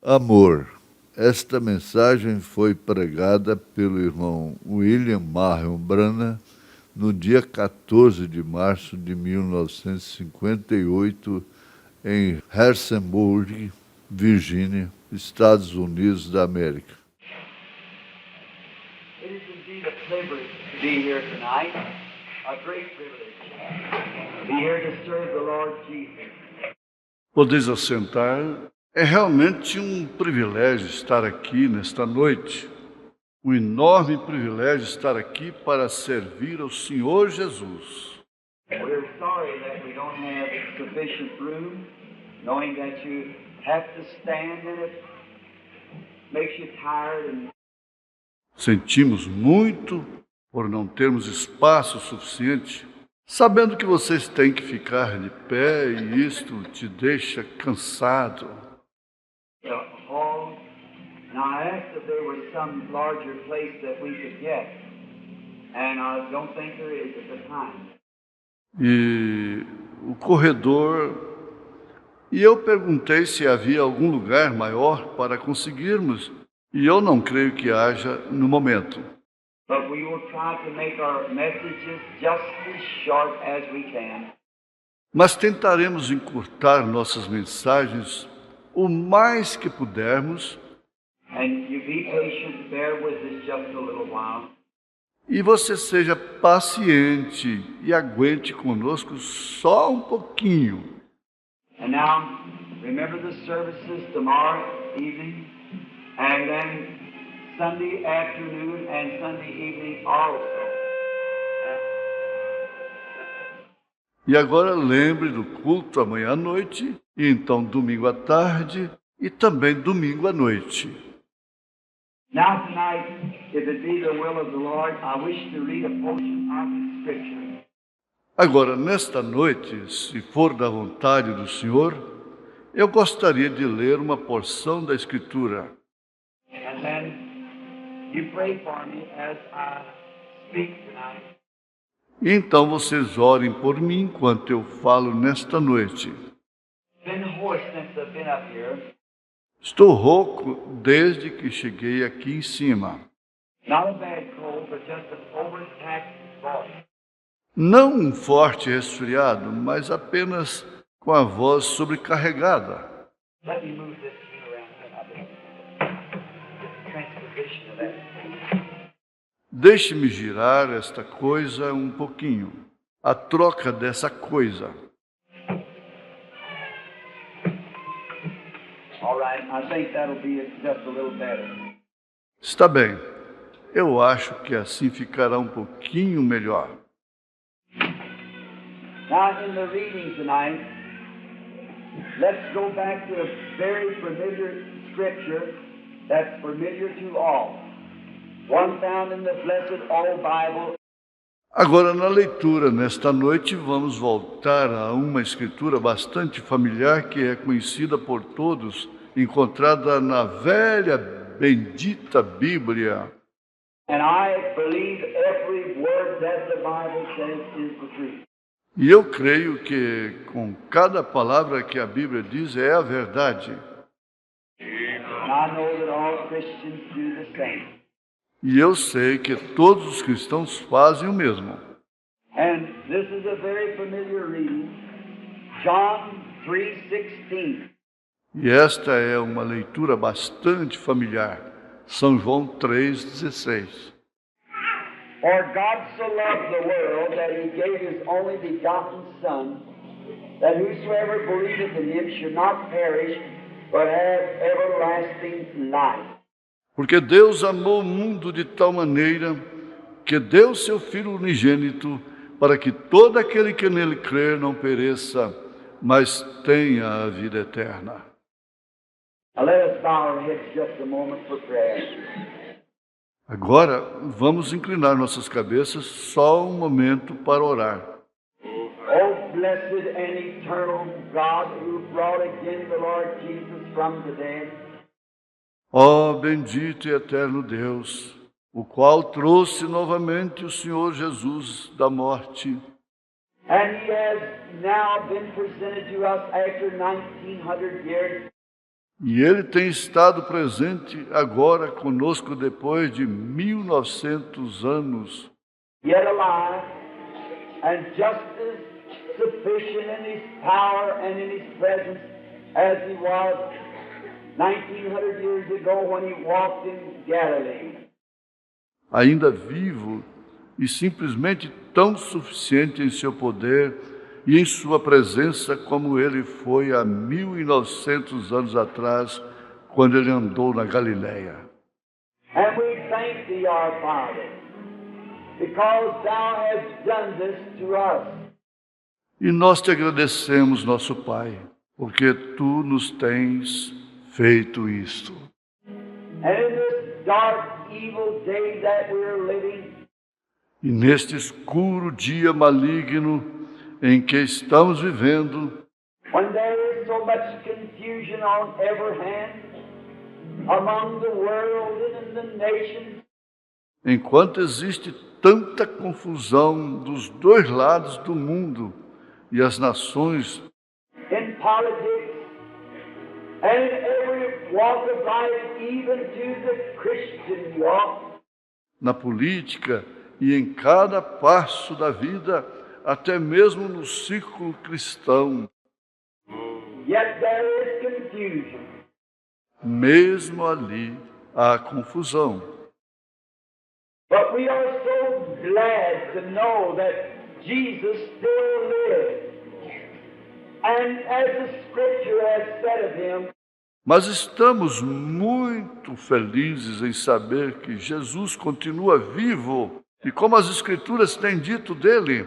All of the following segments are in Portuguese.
Amor. Esta mensagem foi pregada pelo irmão William Marion Branham no dia 14 de março de 1958 em Harrisonburg, Virgínia, Estados Unidos da América. It is indeed a privilege to be here tonight, a great privilege, to be here to serve the Lord Jesus. Podeis assentar. É realmente um privilégio estar aqui nesta noite. Um enorme privilégio estar aqui para servir ao Senhor Jesus. We're sorry that we don't have sufficient room, knowing that you have to stand and it makes you tired. Sentimos muito por não termos espaço suficiente, sabendo que vocês têm que ficar de pé e isto te deixa cansado. The hall. Now I asked if there was some larger place that we could get, and I don't think there is at the time. E o corredor. E eu perguntei se havia algum lugar maior para conseguirmos, e eu não creio que haja no momento. But we will try to make our messages just as short as we can. Mas tentaremos encurtar nossas mensagens o mais que pudermos. And you be patient, bear with us just a little while. E você seja paciente e aguente conosco só um pouquinho. And now, remember the services tomorrow evening, and then Sunday afternoon and Sunday evening also. E agora lembre do culto amanhã à noite, e então domingo à tarde, e também domingo à noite. Now tonight, if it be the will of the Lord, I wish to read a portion of the Scripture. Agora, nesta noite, se for da vontade do Senhor, eu gostaria de ler uma porção da Escritura. And then you pray for me as I speak tonight. E então vocês orem por mim enquanto eu falo nesta noite. Been hoarse since I've been up here. Estou rouco desde que cheguei aqui em cima. Not a bad cold, but just an overtaxed voice. Não um forte resfriado, mas apenas com a voz sobrecarregada. Let me move this thing around. Transposition of that. Deixe-me girar esta coisa um pouquinho. A troca dessa coisa. All right, I think that'll be just a little better. Está bem. Eu acho que assim ficará um pouquinho melhor. Now, in the reading tonight, let's go back to a very familiar scripture that's familiar to all. One found in the blessed old Bible. Agora, na leitura, nesta noite, vamos voltar a uma escritura bastante familiar que é conhecida por todos, encontrada na velha, bendita Bíblia. And I believe every word that the Bible says is the truth. E eu creio que com cada palavra que a Bíblia diz é a verdade. And I know that all Christians do the same. E eu sei que todos os cristãos fazem o mesmo. And this is a very familiar reading, John 3:16. E esta é uma leitura bastante familiar. São João 3,16. For God so loved the world that he gave his only begotten Son, that whosoever believeth in him should not perish, but have everlasting life. Porque Deus amou o mundo de tal maneira que deu seu Filho unigênito para que todo aquele que nele crer não pereça, mas tenha a vida eterna. Now let us bow our heads just a moment for prayer. Agora, vamos inclinar nossas cabeças só um momento para orar. Oh, blessed and eternal God, who brought again the Lord Jesus from the dead. Ó bendito e eterno Deus, o qual trouxe novamente o Senhor Jesus da morte. And he has now been presented to us after 1900 years. E ele tem estado presente agora conosco depois de 1900 anos. Yet alive, and just as sufficient in His power and in His presence as He was 1900 years ago when He walked in Galilee. Ainda vivo e simplesmente tão suficiente em seu poder e em sua presença como ele foi há 1900 anos atrás, quando ele andou na Galileia. And we thank Thee, our Father, because Thou hast done this to us. E nós te agradecemos, nosso Pai, porque Tu nos tens feito isto. And in this dark, evil day that we're living, E neste escuro dia maligno em que estamos vivendo, when there is so much confusion on every hand, among the world and in the nations, enquanto existe tanta confusão dos dois lados do mundo e as nações, in politics, and in every walk of life, even to the Christian walk, na política e em cada passo da vida, até mesmo no círculo cristão, yet there is confusion. mesmo ali há confusão. But we are so glad to know that Jesus still lives. And as the Scripture has said of Him, Mas estamos muito felizes em saber que Jesus continua vivo e como as Escrituras têm dito dele,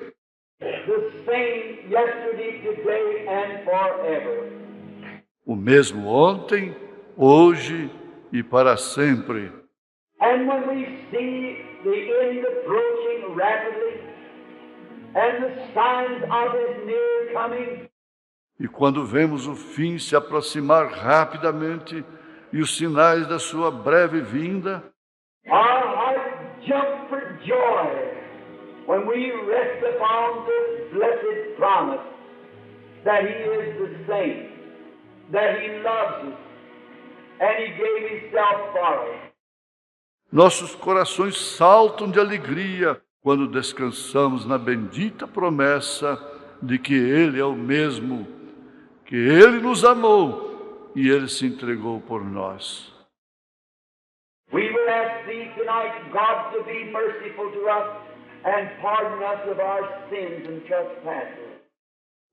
the same yesterday, today, and forever. o mesmo ontem, hoje e para sempre. And when we see the end approaching rapidly, and the signs of His near coming, E quando vemos o fim se aproximar rapidamente e os sinais da sua breve vinda, our hearts jump for joy when we rest upon this blessed promise that He is the same, that He loves us, and He gave Himself for us. nossos corações saltam de alegria quando descansamos na bendita promessa de que Ele é o mesmo, que Ele nos amou e Ele se entregou por nós. We will ask Thee tonight, God, to be merciful to us and pardon us of our sins and trespasses.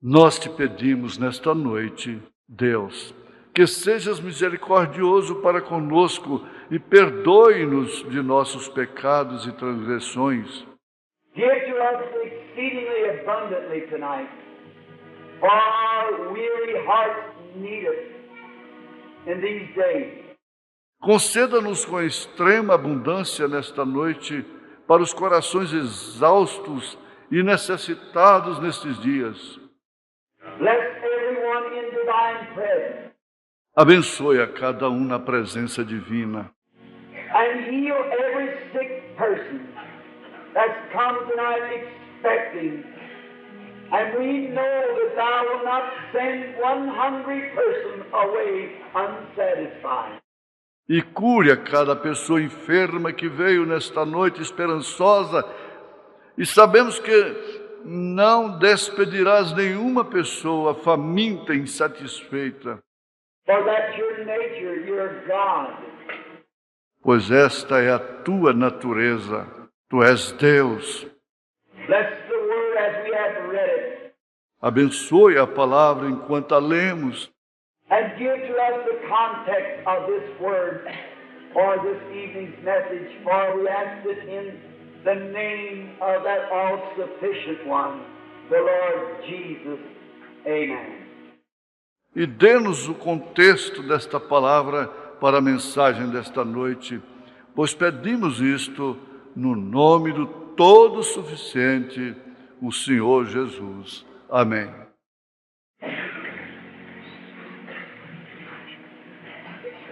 Nós te pedimos nesta noite, Deus, que sejas misericordioso para conosco e perdoe-nos de nossos pecados e transgressões. Give to us exceedingly abundantly tonight, for our weary hearts need us in these days. Conceda-nos com extrema abundância nesta noite para os corações exaustos e necessitados nestes dias. Bless everyone in divine presence Abençoe a cada um na presença divina and heal every sick person that's come tonight expecting. And we know that Thou wilt not send one hungry person away unsatisfied. e cure a cada pessoa enferma que veio nesta noite esperançosa, e sabemos que não despedirás nenhuma pessoa faminta e insatisfeita, For that's your nature, you're God. pois esta é a tua natureza, tu és Deus. Bless the word as we have read it, Abençoe a palavra enquanto a lemos and give to us the context of this word for this evening's message, for we ask it in the name of that all-sufficient one, the Lord Jesus. Amen. e dê-nos o contexto desta palavra para a mensagem desta noite, pois pedimos isto no nome do Todo-Suficiente, o Senhor Jesus. Amém.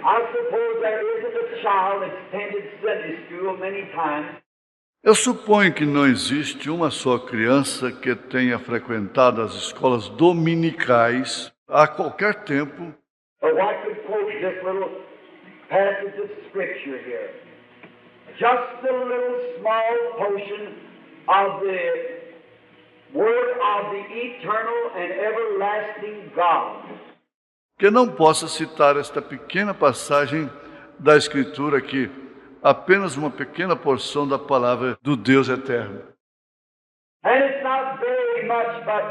I suppose there isn't a child that's attended Sunday school many times Eu suponho que não existe uma só criança que tenha frequentado as escolas dominicais a qualquer tempo, but what could quote this little passage of Scripture here. Just a little small portion of the Word of the eternal and everlasting God. Que não possa citar esta pequena passagem da Escritura aqui, apenas uma pequena porção da palavra do Deus eterno. And it's not very much, but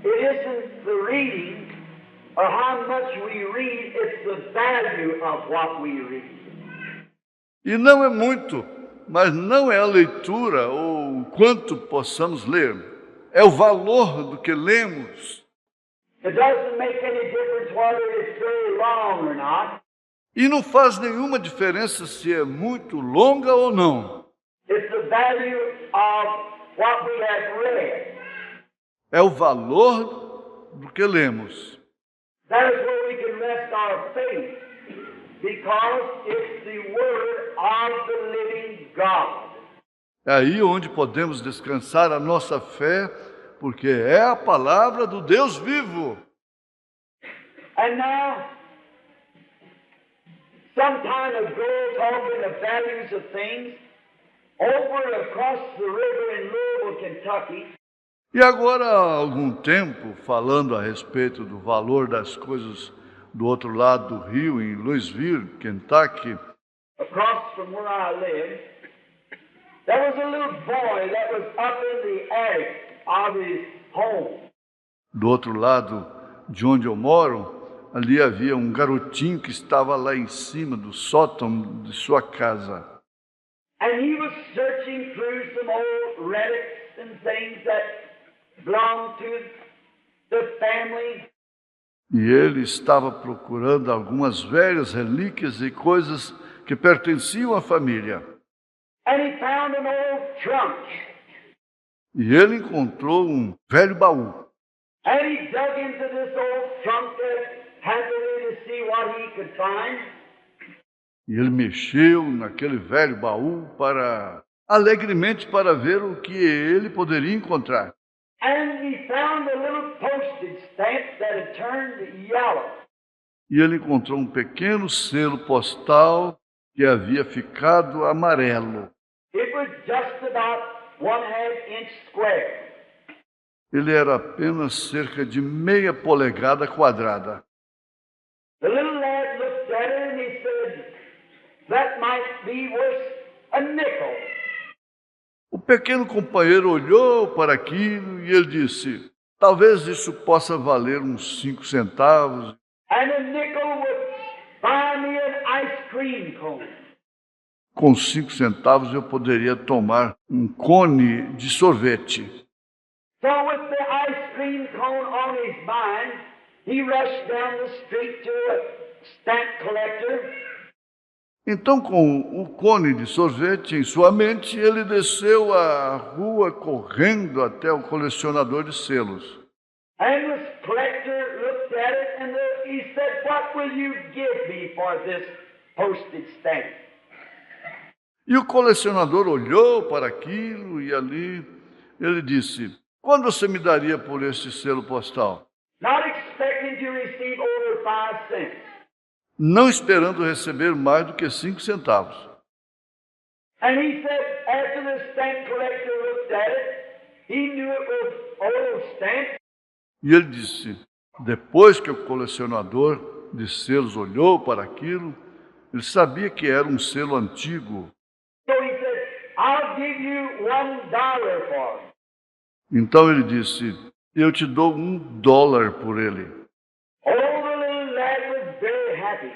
it isn't the reading or how much we read, it's the value of what we read. E não é muito, mas não é a leitura ou o quanto possamos ler, é o valor do que lemos. It doesn't make any difference whether it's very long or not. E não faz nenhuma diferença se é muito longa ou não. It's the value of what we have read. É o valor do que lemos. That is where we can rest our faith, because it's the Word of the living God. É aí onde podemos descansar a nossa fé, porque é a palavra do Deus vivo. And now, some time ago, talking of values of things, over across the river in Louisville, Kentucky, E agora, há algum tempo, falando a respeito do valor das coisas do outro lado do rio, em Louisville, Kentucky, across from where I live, there was a little boy that was up in the attic of his home. do outro lado de onde eu moro, ali havia um garotinho que estava lá em cima do sótão de sua casa. And he was searching through some old relics and things that belonged to the family. E ele estava procurando algumas velhas relíquias e coisas que pertenciam à família. And he found an old trunk. E ele encontrou um velho baú. And he dug into this old trunk happily to see what he could find. E ele mexeu naquele velho baú alegremente para ver o que ele poderia encontrar. And he found a little postage stamp that had turned yellow. E ele encontrou um pequeno selo postal que havia ficado amarelo. It was just about 1/2 inch square. Ele era apenas cerca de meia polegada quadrada. The little lad looked at it and he said, "That might be worth a nickel." O pequeno companheiro olhou para aquilo e ele disse, talvez isso possa valer uns 5 centavos. And a nickel would buy me an ice cream cone. Com 5 centavos eu poderia tomar um cone de sorvete. So with the ice cream cone on his mind, he rushed down the street to a stamp collector. Então, com o cone de sorvete em sua mente, ele desceu a rua correndo até o colecionador de selos. And the collector looked at it and he said, "What will you give me for this postage stamp?" E o colecionador olhou para aquilo e ali ele disse, quanto você me daria por este selo postal? Not expecting to receive over 5 cents. Não esperando receber mais do que 5 centavos. And he said, after the stamp collector looked at it, he knew it was old stamp. E ele disse, depois que o colecionador de selos olhou para aquilo, ele sabia que era um selo antigo. So he said, "I'll give you $1 for it." Então ele disse, eu te dou $1 por ele. Oh, the little lad was very happy.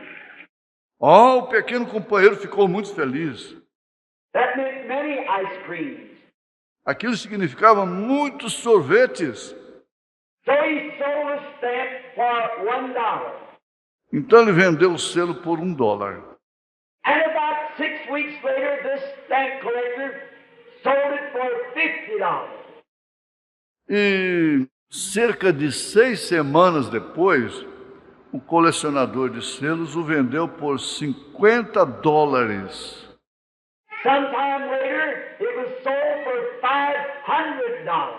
Oh, o pequeno companheiro ficou muito feliz. That meant many ice creams. Aquilo significava muitos sorvetes. So he sold a stamp for $1. Então ele vendeu o selo por $1. And about 6 weeks later, this stamp collector sold it for $50. E cerca de 6 semanas depois, o colecionador de selos o vendeu por $50. Sometime later, it was sold for $500.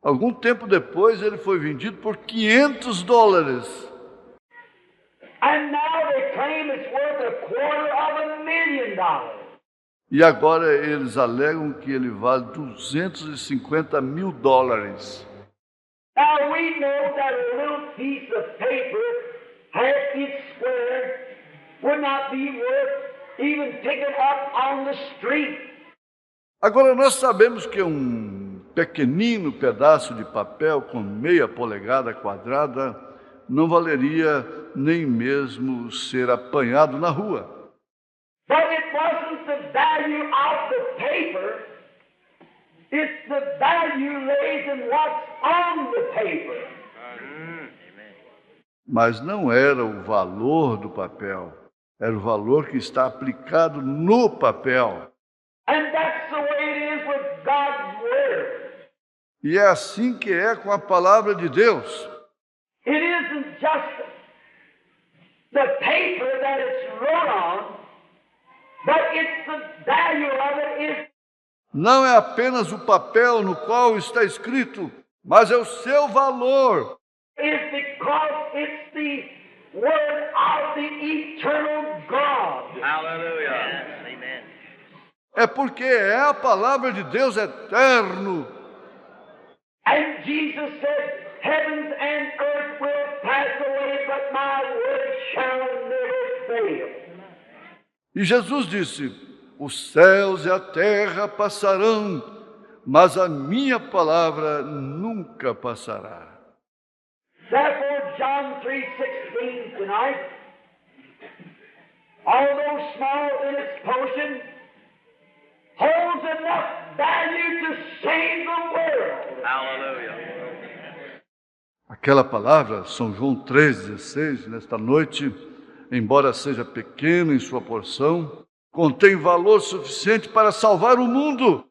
Algum tempo depois, ele foi vendido por $500. And now they claim it's worth $250,000. E agora eles alegam que ele vale $250.000. Now we know that a little piece of paper, half inch square, would not be worth even picking up on the street. Agora nós sabemos que um pequenino pedaço de papel com meia polegada quadrada não valeria nem mesmo ser apanhado na rua. But it wasn't the value of the paper, it's the value lays in what's on the paper. Mas não era o valor do papel, era o valor que está aplicado no papel. And that's the way it is with God's Word. E é assim que é com a palavra de Deus. It isn't just the paper that it's wrote on, but it's the value of it is. Não é apenas o papel no qual está escrito, mas é o seu valor. Is because it's the Word of the eternal God. Hallelujah. Amen. É porque é a palavra de Deus eterno. And Jesus said, heavens and earth will pass away, but my word shall never fail. E Jesus disse: os céus e a terra passarão, mas a minha palavra nunca passará. Therefore, John 3:16 tonight, although small in its portion, holds enough value to save the world. Hallelujah. Aquela palavra, São João 3,16, nesta noite, embora seja pequena em sua porção, contém valor suficiente para salvar o mundo.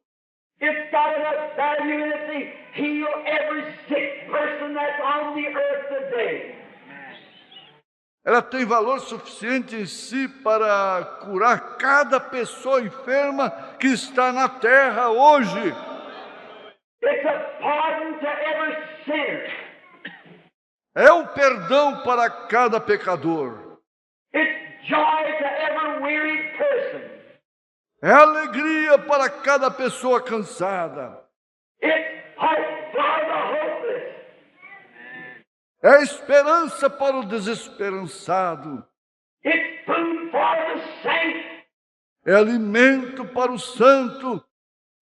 It's got enough value in it to heal every sick person that's on the earth today. Ela tem valor suficiente em si para curar cada pessoa enferma que está na terra hoje. It's a pardon to every sinner. É um perdão para cada pecador. It's joy to every wearied person. É alegria para cada pessoa cansada. It's hope for the hopeless. É esperança para o desesperançado. It's food for the saint. É alimento para o santo.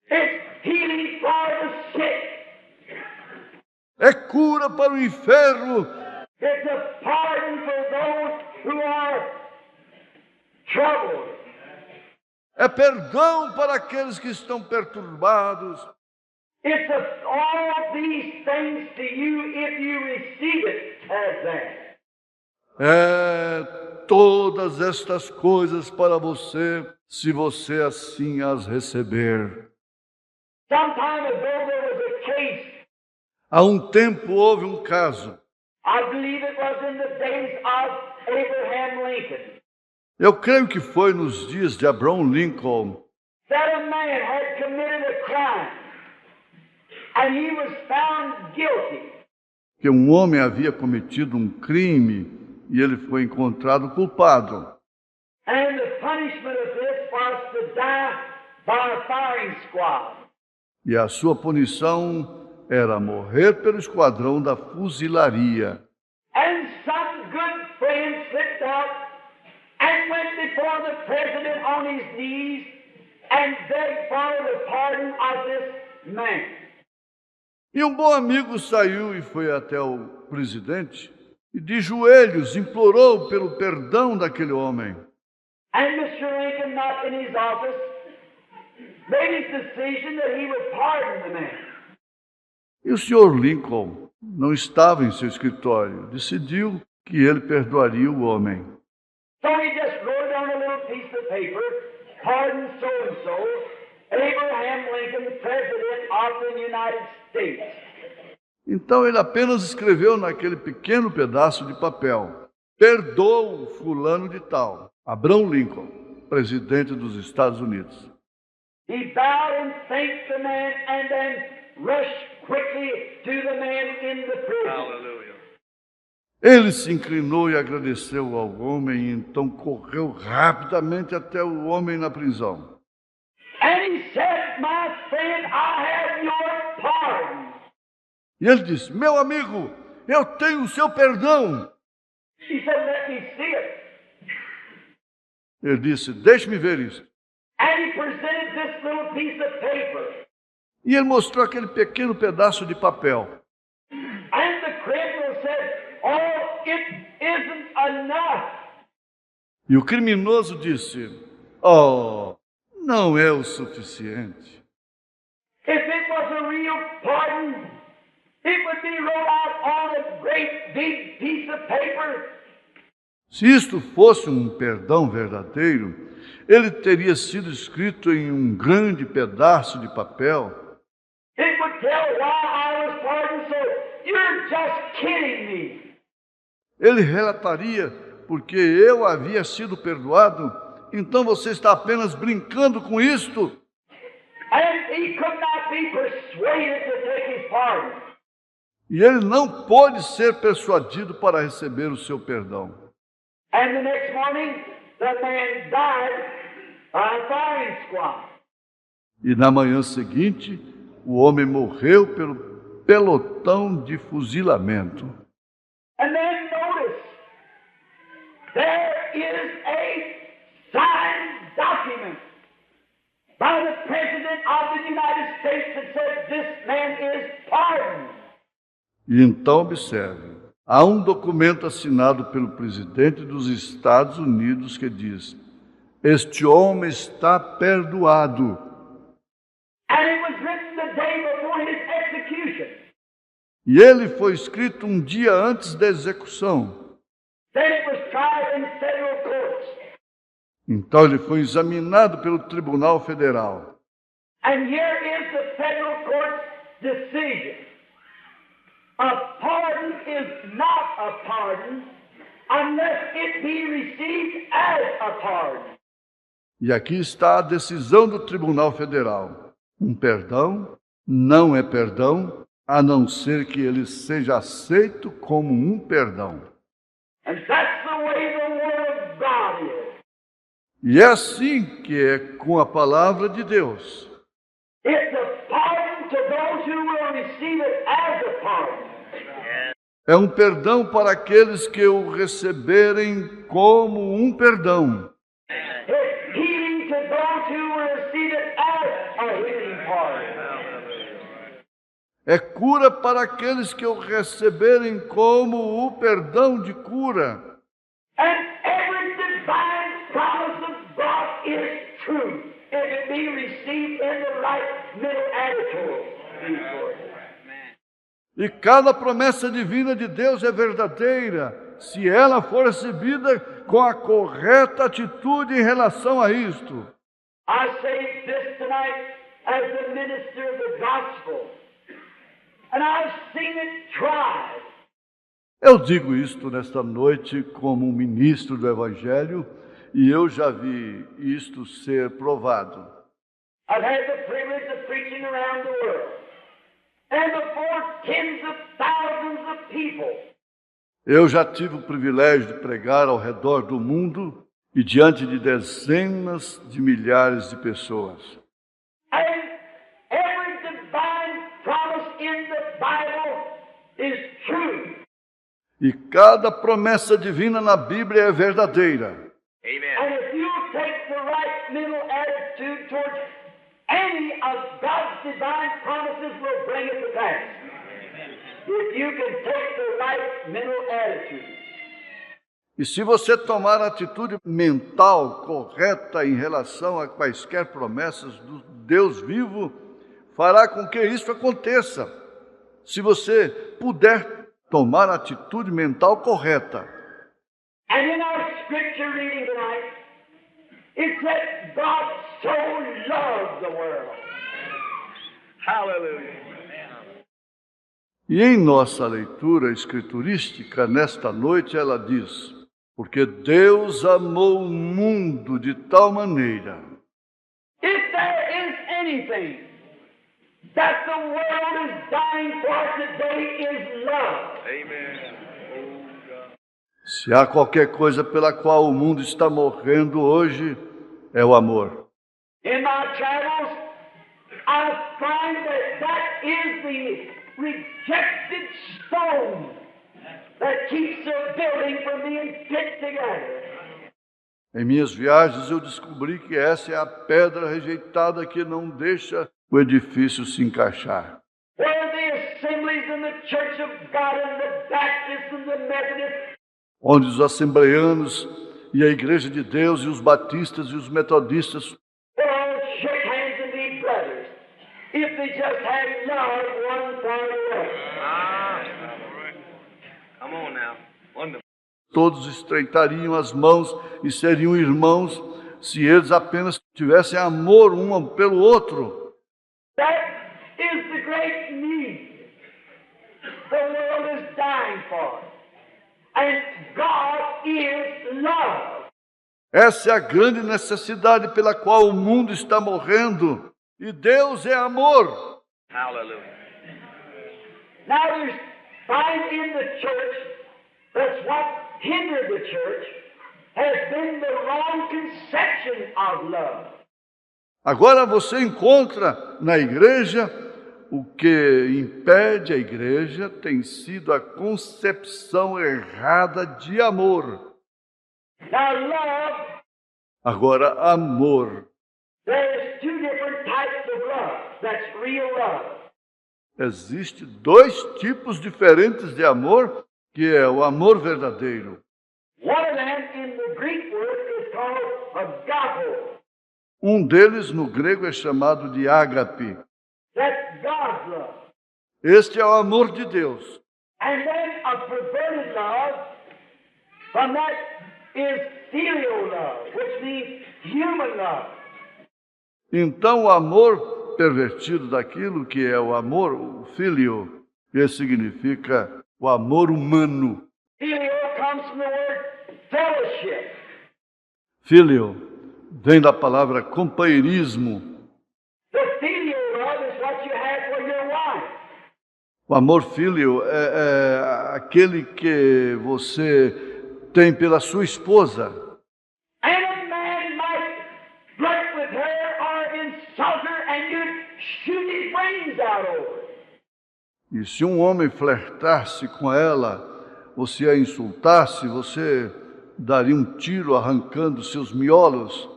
It's healing for the sick. É cura para o enfermo. It's a pardon for those who are troubled. É perdão para aqueles que estão perturbados. It's all these things to you if you receive it as that. É todas estas coisas para você, se você assim as receber. Some time ago there was a case, Há um tempo houve um caso. I believe it was in the days of Abraham Lincoln, Eu creio que foi nos dias de Abraham Lincoln, that a man had committed a crime and he was found guilty. que um homem havia cometido um crime e ele foi encontrado culpado. And the punishment of this was to die by a firing squad. E a sua punição era morrer pelo esquadrão da fuzilaria. And some good friend slipped out and went before the president on his knees and begged for the pardon of this man. E um bom amigo saiu e foi até o presidente e de joelhos implorou pelo perdão daquele homem. And Mr. Lincoln, not in his office, made his decision that he would pardon the man. E o senhor Lincoln não estava em seu escritório, decidiu que ele perdoaria o homem. So he just wrote down a little piece of paper, pardon so-and-so, Abraham Lincoln, President of the United States. Então ele apenas escreveu naquele pequeno pedaço de papel: perdoa o fulano de tal, Abraham Lincoln, presidente dos Estados Unidos. He bowed and thanked the man and then rushed quickly to the man in the prison. Hallelujah. Ele se inclinou e agradeceu ao homem, e então correu rapidamente até o homem na prisão. And he said, my friend, I have your pardon. E ele disse: meu amigo, eu tenho o seu perdão. He said, let me see it. Ele disse: deixe-me ver isso. And he presented this little piece of paper. E ele mostrou aquele pequeno pedaço de papel. And the criminal said, oh, it isn't enough. E o criminoso disse: oh, não é o suficiente. If it was a real pardon, it would be wrote out on a great big piece of paper. Se isto fosse um perdão verdadeiro, ele teria sido escrito em um grande pedaço de papel. It would tell why I was pardoned, so you're just kidding me. Ele relataria porque eu havia sido perdoado, então você está apenas brincando com isto. And he could not be persuaded to take his pardon. E ele não pôde ser persuadido para receber o seu perdão. And the next morning, the man died by a firing squad. E na manhã seguinte, o homem morreu pelo pelotão de fuzilamento. And then notice, there is a signed document by the President of the United States that says this man is pardoned. E então observe, há um documento assinado pelo presidente dos Estados Unidos que diz: este homem está perdoado. And it was written the day before his execution. E ele foi escrito um dia antes da execução. Then it was tried in federal courts. Então ele foi examinado pelo Tribunal Federal. And here is the federal court's decision. A pardon is not a pardon unless it be received as a pardon. E aqui está a decisão do Tribunal Federal. Um perdão não é perdão, a não ser que ele seja aceito como um perdão. And that's the way the Word of God is. E é assim que é com a palavra de Deus. It's a pardon to those who will receive it as a pardon. É um perdão para aqueles que o receberem como um perdão. It's healing to those who will receive it as a healing pardon. É cura para aqueles que o receberem como o perdão de cura. And every divine promise of God is true if it be received in the right mental attitude. E cada promessa divina de Deus é verdadeira, se ela for recebida com a correta atitude em relação a isto. I say this tonight as the minister of the gospel, and I've seen it tried. Eu digo isto nesta noite como um ministro do Evangelho, e eu já vi isto ser provado. I've had the privilege of preaching around the world, and before tens of thousands of people. Eu já tive o privilégio de pregar ao redor do mundo e diante de dezenas de milhares de pessoas. And every divine promise in the Bible is true. E cada promessa divina na Bíblia é verdadeira. Amen. And if you take the right mental attitude towards any of God's divine promises, will bring it to pass. If you can take the right mental attitude. E se você tomar a atitude mental correta em relação a quaisquer promessas do Deus vivo, fará com que isso aconteça. Se você puder tomar a atitude mental correta. And in our scripture reading tonight, it said God so loved the world. Hallelujah. E em nossa leitura escriturística, nesta noite, ela diz: porque Deus amou o mundo de tal maneira. If there is anything that the world is dying for today is love. Amen. Oh, Se há qualquer coisa pela qual o mundo está morrendo hoje, é o amor. In my travels, I find that that is the rejected stone that keeps a building from being fit together. Em minhas viagens eu descobri que essa é a pedra rejeitada que não deixa o edifício se encaixar. Where the assemblies in the Church of God and the Baptists and the Methodists, Onde os assembleanos e a Igreja de Deus e os batistas e os metodistas will all shake hands and be brothers if they just had love one for the other. Come on now. Wonderful. todos estreitariam as mãos e seriam irmãos se eles apenas tivessem amor um pelo outro. That is the great need the world is dying for. And God is love. Essa é a grande necessidade pela qual o mundo está morrendo. E Deus é amor. Hallelujah. Now there's find in the church that's what hindered the church has been the wrong conception of love. Agora você encontra na igreja o que impede a igreja tem sido a concepção errada de amor. Now love, Agora, amor. there's two different types of love. That's real love. Existe dois tipos diferentes de amor, que é o amor verdadeiro. One of them in the Greek word is called agape. Um deles no grego é chamado de ágape. That's God's love. Este é o amor de Deus. And then a perverted love, from that is filial love, which means human love. Então, o amor pervertido daquilo que é o amor, o filio, que significa o amor humano. Filial comes from the word fellowship. Filio vem da palavra companheirismo. The filial love is what you have for your wife. O amor filio é aquele que você tem pela sua esposa. And a man might flirt with her or insult her and you'd shoot his brains out over it. E se um homem flertasse com ela, você a insultasse, você daria um tiro arrancando seus miolos.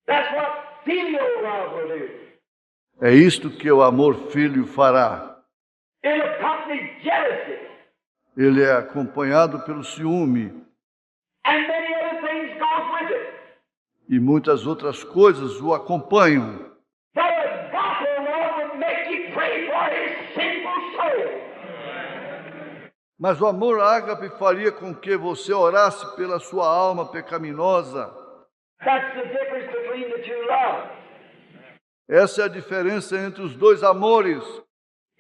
That's what filial love will do. É isto que o amor filho fará. It accompanies jealousy Ele é acompanhado pelo ciúme and many other things goes with it. e muitas outras coisas o acompanham. But agape love would make you pray for his sinful soul. Mas o amor ágape faria com que você orasse pela sua alma pecaminosa. That's the difference between the two loves. Essa é a diferença entre os dois amores.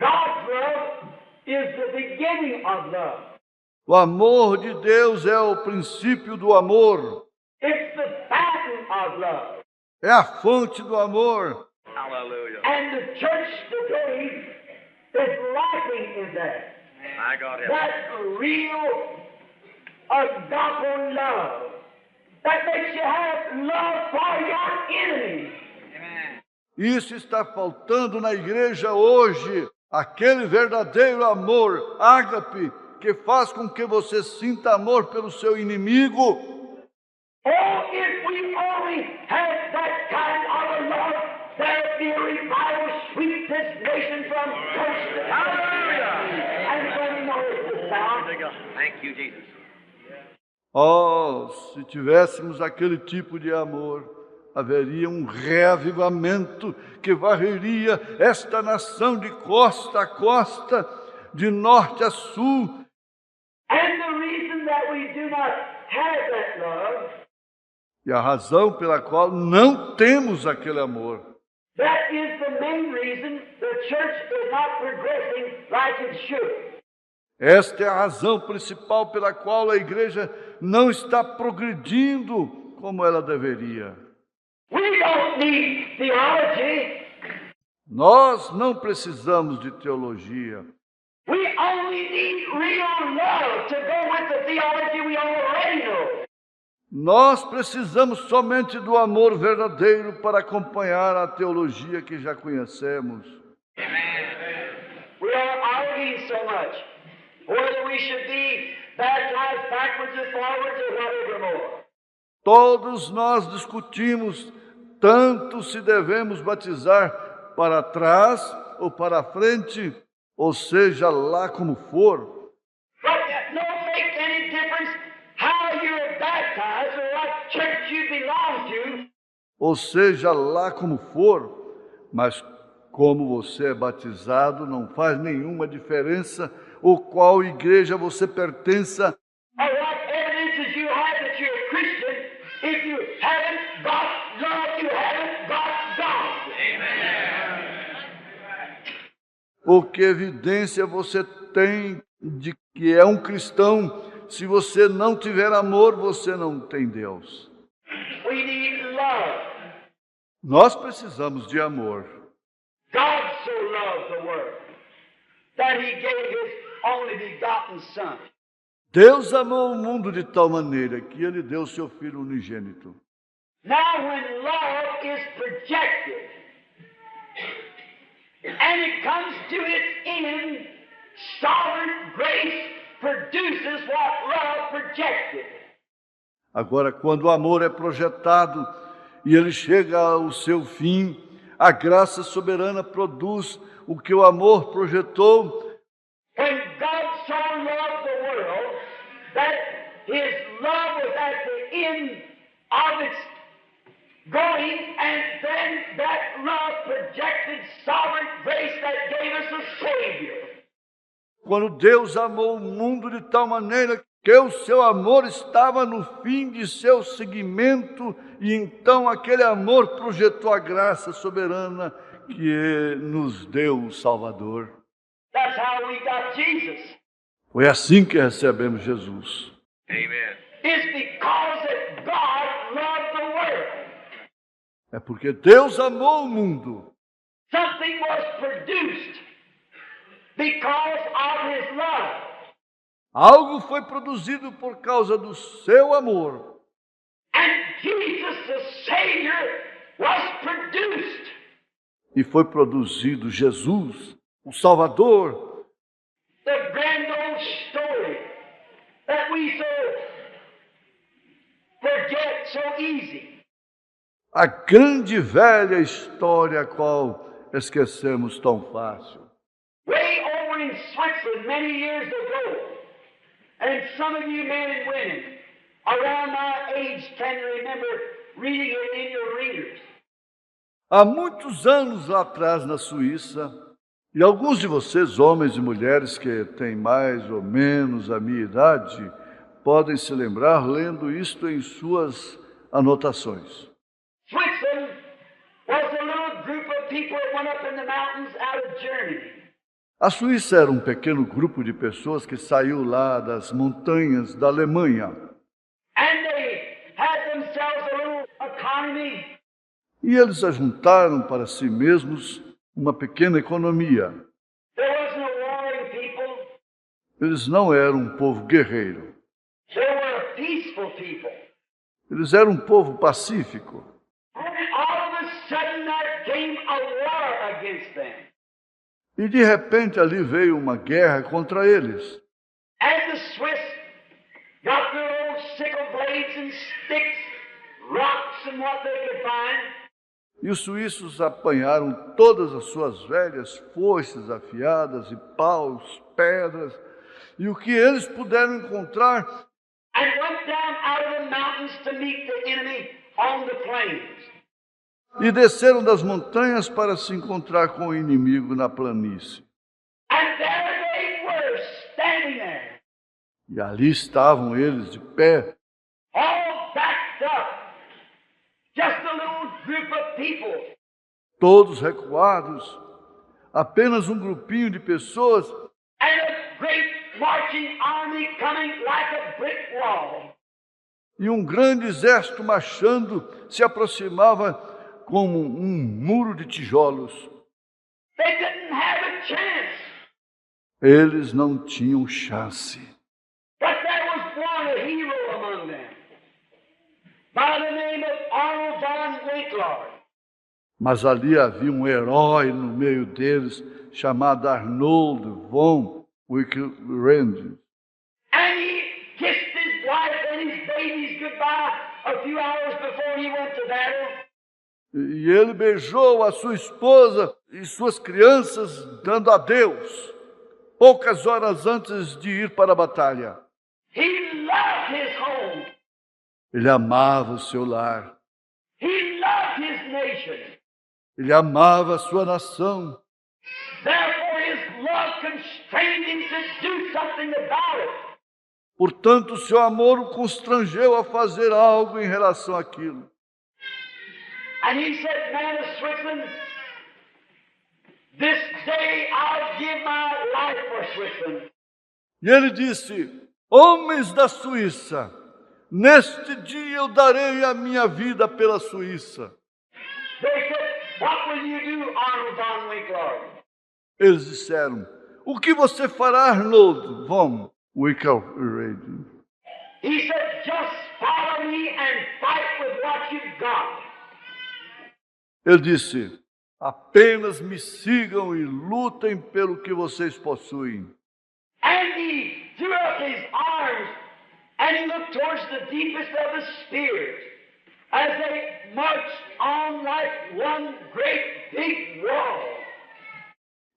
God's love is the beginning of love. O amor de Deus é o princípio do amor, It's the fountain of love. é a fonte do amor. Hallelujah. And the church today is lacking in that. My God help. That real agape love that makes you have love for your enemies. Isso está faltando na igreja hoje, aquele verdadeiro amor, ágape, que faz com que você sinta amor pelo seu inimigo. Oh, if we only had that kind of a love, there'd be a revival sweep this nation from coast to Hallelujah. and from north to south. Thank you, Jesus. Oh, se tivéssemos aquele tipo de amor, haveria um reavivamento que varreria esta nação de costa a costa, de norte a sul. And the reason that we do not have that love, E a razão pela qual não temos aquele amor, that is the main reason the church is not progressing like it should. esta é a razão principal pela qual a igreja não está progredindo como ela deveria. We don't need theology. Nós não precisamos de teologia. We only need real love to go with the theology we already know. Nós precisamos somente do amor verdadeiro para acompanhar a teologia que já conhecemos. We are arguing so much whether we should be baptized backwards and forwards or whatever more. Todos nós discutimos tanto se devemos batizar para trás ou para frente, ou seja, lá como for. But that don't make any difference how you're baptized or what church you belong to. Ou seja, lá como for, mas como você é batizado não faz nenhuma diferença ou qual igreja você pertença. Or what evidences you have that you're a Christian. If you haven't got love, you haven't got God. Ou que evidência você tem de que é um cristão? Se você não tiver amor, você não tem Deus. We need love. Nós precisamos de amor. God so loved the world that he gave his only begotten Son. Deus amou o mundo de tal maneira que ele deu seu Filho unigênito. Now when love is projected and it comes to its end, sovereign grace produces what love projected. Agora, quando o amor é projetado e ele chega ao seu fim, a graça soberana produz o que o amor projetou. When God so loved the world that his love was at the end of its going, and then that love projected sovereign grace that gave us a Savior. Quando Deus amou o mundo de tal maneira que o seu amor estava no fim de seu seguimento, e então aquele amor projetou a graça soberana que nos deu o Salvador. That's how we got Jesus. Foi assim que recebemos Jesus. Amen. It's because that God loved the world. É porque Deus amou o mundo. Something was produced because of his love. Algo foi produzido por causa do seu amor. And Jesus, the Savior, was produced. E foi produzido Jesus, o Salvador. The grand old story that we so forget so easy. A grande velha história a qual esquecemos tão fácil. Way over in Switzerland many years ago, and some of you men and women around my age can remember reading it in your readers. Há muitos anos lá atrás na Suíça, e alguns de vocês, homens e mulheres que têm mais ou menos a minha idade, podem se lembrar lendo isto em suas anotações. Switzerland was a little group of people that went up in the mountains out of Germany. A Suíça era um pequeno grupo de pessoas que saiu lá das montanhas da Alemanha. And they had themselves a little economy. E eles ajuntaram para si mesmos uma pequena economia. There wasn't a warring people. Eles não eram um povo guerreiro. They were a peaceful people. Eles eram um povo pacífico. And all of a sudden there came a war against them. E de repente ali veio uma guerra contra eles. And the Swiss got their old sickle blades and sticks, rocks and what they could find. E os suíços apanharam todas as suas velhas foices afiadas e paus, pedras, e o que eles puderam encontrar. And went down out of the mountains to meet the enemy on the plains. E desceram das montanhas para se encontrar com o inimigo na planície. And there they were, standing there, E ali estavam eles de pé, all backed up. Just a little group of people. todos recuados, apenas um grupinho de pessoas, And a great marching army coming like a brick wall. e um grande exército marchando se aproximava como um muro de tijolos. They didn't have a chance. Eles não tinham chance. But there was one, a hero among them, by the name of Arnold von Winkler. Mas ali havia um herói no meio deles, chamado Arnold von Wicklerand. And he kissed his wife and his babies goodbye a few hours before he went to battle. E ele beijou a sua esposa e suas crianças, dando adeus, poucas horas antes de ir para a batalha. He loved his home. Ele amava o seu lar. He loved his nation. Ele amava a sua nação. Therefore, his love constrained him to do something about it. Portanto, o seu amor o constrangeu a fazer algo em relação àquilo. And he said, man of Switzerland, this day I'll give my life for Switzerland. E ele disse: homens da Suíça, neste dia eu darei a minha vida pela Suíça. They said, what will you do, Arnold von Winkler? Eles disseram: o que você fará, Arnold von Wicklerand? He said, just follow me and fight with what you've got. Ele disse: apenas me sigam e lutem pelo que vocês possuem. And he threw up his arms and he looked towards the deepest of the spears as they marched on like one great big wall.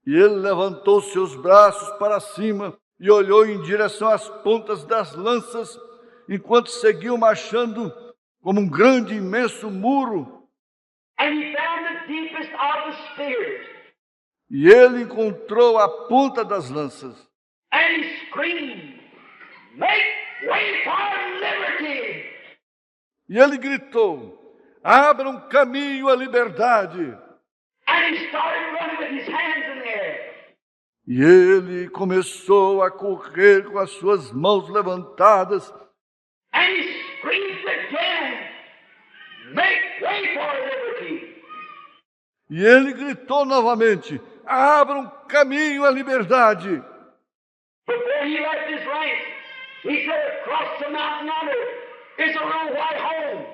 E ele levantou seus braços para cima e olhou em direção às pontas das lanças, enquanto seguiam marchando como um grande, imenso muro. And he found the deepest of the spears. E ele encontrou a ponta das lanças. And he screamed, make way for liberty! E ele gritou: abram caminho à liberdade. And he started running with his hands in the air. E ele começou a correr com as suas mãos levantadas. And he screamed again, make way for liberty! E ele gritou novamente: abram caminho à liberdade. Before he left his ranks, he said, across the mountain yonder is a little white home.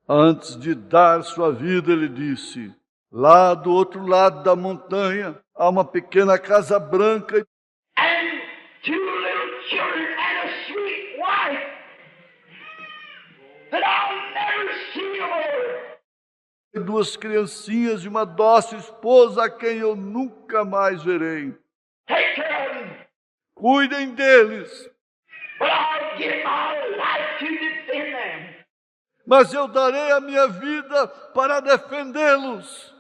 Antes de dar sua vida, ele disse: lá do outro lado da montanha há uma pequena casa branca And two little children and a sweet wife that I'll never see more. e duas criancinhas e uma dócil esposa a quem eu nunca mais verei. Take care of them, Cuidem deles, but I'll give my life to defend them. mas eu darei a minha vida para defendê-los.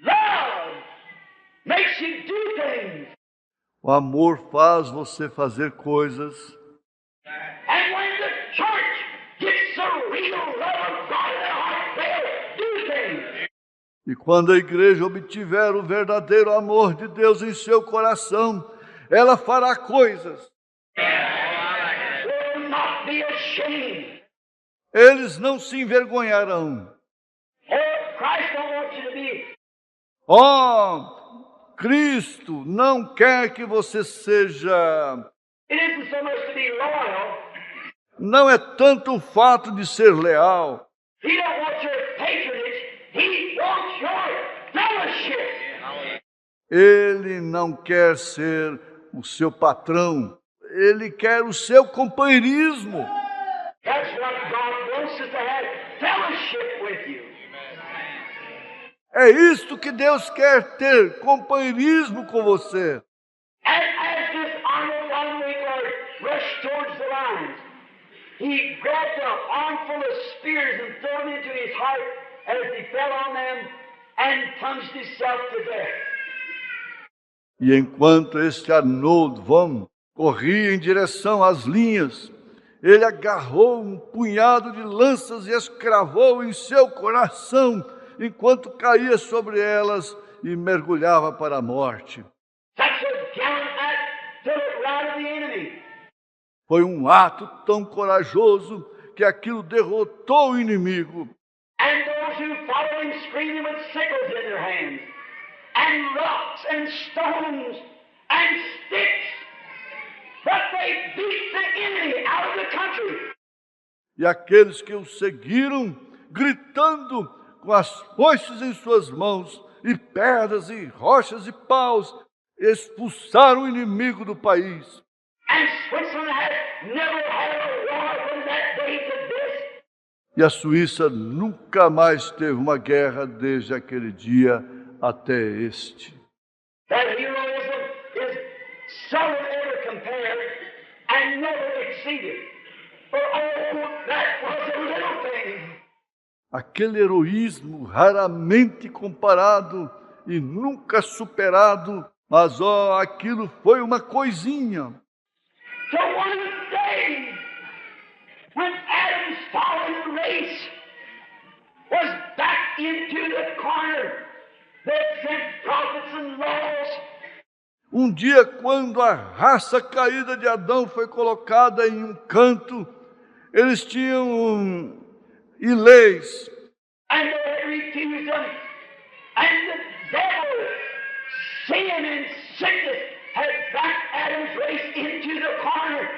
Love makes you do things. O amor faz você fazer coisas. And when the church gets the real love of God in their heart, they'll do things. E quando a igreja obtiver o verdadeiro amor de Deus em seu coração, ela fará coisas. Will not be ashamed. Eles não se envergonharão. Oh, Christ don't want you to be. Oh, Cristo não quer que você seja... It isn't so much to be loyal. Não é tanto o fato de ser leal. He don't want your patronage. He wants your fellowship. Ele não quer ser o seu patrão. Ele quer o seu companheirismo. That's what God wants us to have, fellowship with you. É isto que Deus quer ter, companheirismo com você. And as this Arnold von Winkler rushed towards the lines, he grabbed an armful of spears and threw them into his heart as he fell on them and plunged himself to death. E enquanto este Arnold von corria em direção às linhas, ele agarrou um punhado de lanças e as cravou em seu coração, enquanto caía sobre elas e mergulhava para a morte. Such a gallant act till it routed the enemy. Foi um ato tão corajoso que aquilo derrotou o inimigo. And those who followed him screaming with sickles in their hands, and rocks and stones, and sticks, but they beat the enemy out of the country. E aqueles que o seguiram, gritando com as foices em suas mãos, e pedras, e rochas, e paus, expulsaram o inimigo do país. And Switzerland has never had a war from that day to this. E a Suíça nunca mais teve uma guerra desde aquele dia até este. That heroism is seldom ever compared and never exceeded. For oh, that was a little thing. Aquele heroísmo raramente comparado e nunca superado, mas aquilo foi uma coisinha. So one day, when Adam's fallen race was back into the corner, they sent prophets and laws. Um dia, quando a raça caída de Adão foi colocada em um canto, eles tinham leis. And they had refused them. And the devil, sin and sickness, had backed Adam's race into the corner.